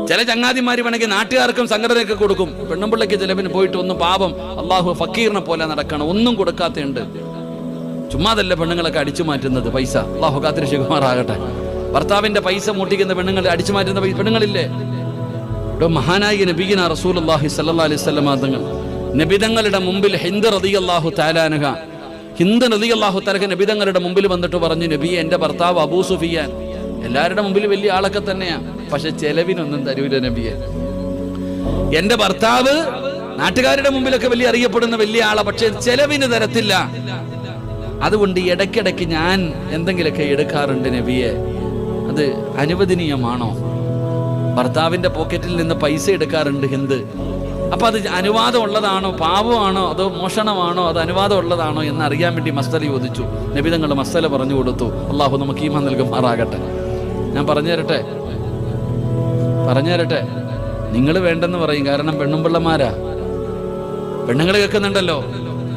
ചില ചങ്ങാതിമാര് വേണമെങ്കിൽ നാട്ടുകാർക്കും സംഘടനയൊക്കെ കൊടുക്കും. പെണ്ണുമ്പിള്ളയ്ക്ക് ചിലവിന് പോയിട്ട് ഒന്നും പാപം അള്ളാഹു ഫക്കീറിനെ പോലെ നടക്കണം, ഒന്നും കൊടുക്കാത്തയുണ്ട്. ചുമ്മാതല്ല പെണ്ണുങ്ങളൊക്കെ അടിച്ചു മാറ്റുന്നത് പൈസ. അള്ളാഹു കാത്തിരക്ഷിക്കുമാറാകട്ടെ. ഭർത്താവിന്റെ പൈസ മൂട്ടിക്കുന്ന പെണ്ണുങ്ങളെ അടിച്ചു മാറ്റുന്ന പെണ്ണുങ്ങളില്ലേ? മഹാനായ നബിയിന റസൂലുള്ളാഹി സ്വല്ലല്ലാഹു അലൈഹി വസല്ലം തങ്ങൾ നബിതങ്ങളുടെ മുമ്പിൽ ഹിന്ദ് റളിയല്ലാഹു തആല അൻഹ നബിതങ്ങളുടെ മുമ്പിൽ വന്നിട്ട് പറഞ്ഞു, നബിയെ, എന്റെ ഭർത്താവ് അബൂ സുഫിയാൻ എല്ലാവരുടെ മുമ്പിൽ വലിയ ആളൊക്കെ തന്നെയാ, പക്ഷെ ചെലവിനൊന്നും തരൂല നബിയെ. എന്റെ ഭർത്താവ് നാട്ടുകാരുടെ മുമ്പിലൊക്കെ വലിയ അറിയപ്പെടുന്ന വലിയ ആളാ, പക്ഷെ ചെലവിന് തരത്തില്ല. അതുകൊണ്ട് ഇടയ്ക്കിടയ്ക്ക് ഞാൻ എന്തെങ്കിലുമൊക്കെ എടുക്കാറുണ്ട് നബിയെ. അത് അനുവദനീയമാണോ? ഭർത്താവിന്റെ പോക്കറ്റിൽ നിന്ന് പൈസ എടുക്കാറുണ്ട് ഹിന്ദ്. അപ്പൊ അത് അനുവാദം ഉള്ളതാണോ, പാപമാണോ, അതോ മോഷണമാണോ, അത് അനുവാദം ഉള്ളതാണോ എന്ന് അറിയാൻ വേണ്ടി മസ്തല ചോദിച്ചു. നബി തങ്ങൾ മസ്തല പറഞ്ഞു കൊടുത്തു. അള്ളാഹു നമുക്ക് ഈമാൻ നൽകുമാറാകട്ടെ. ഞാൻ പറഞ്ഞു തരട്ടെ, നിങ്ങൾ വേണ്ടെന്ന് പറയും, കാരണം പെണ്ണുമ്പിള്ളമാരാ. പെണ്ണുങ്ങൾ കേൾക്കുന്നുണ്ടല്ലോ,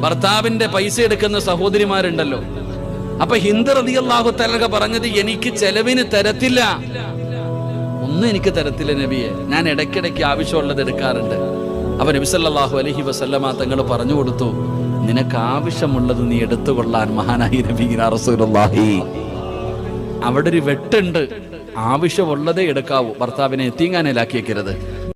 ഭർത്താവിന്റെ പൈസ എടുക്കുന്ന സഹോദരിമാരുണ്ടല്ലോ. അപ്പൊ ഹിന്ദ് റളിയല്ലാഹു തആല പറഞ്ഞത്, എനിക്ക് ചെലവിന് തരത്തില്ല, ഒന്നും എനിക്ക് തരത്തില്ല നബിയെ, ഞാൻ ഇടയ്ക്കിടയ്ക്ക് ആവശ്യമുള്ളത് എടുക്കാറുണ്ട്. അപ്പൊ നബി സല്ലല്ലാഹു അലൈഹി വസല്ലമ തങ്ങൾ പറഞ്ഞു കൊടുത്തു, നിനക്ക് ആവശ്യമുള്ളത് നീ എടുത്തുകൊള്ളാൻ മഹാനായി നബിയിന റസൂലുള്ളാഹി. അവിടെ ഒരു വെട്ടുണ്ട്, ആവശ്യമുള്ളതേ എടുക്കാവൂ. ഭർത്താവിനെ എത്തീങ്ങാനേലാക്കി വെക്കരുത്.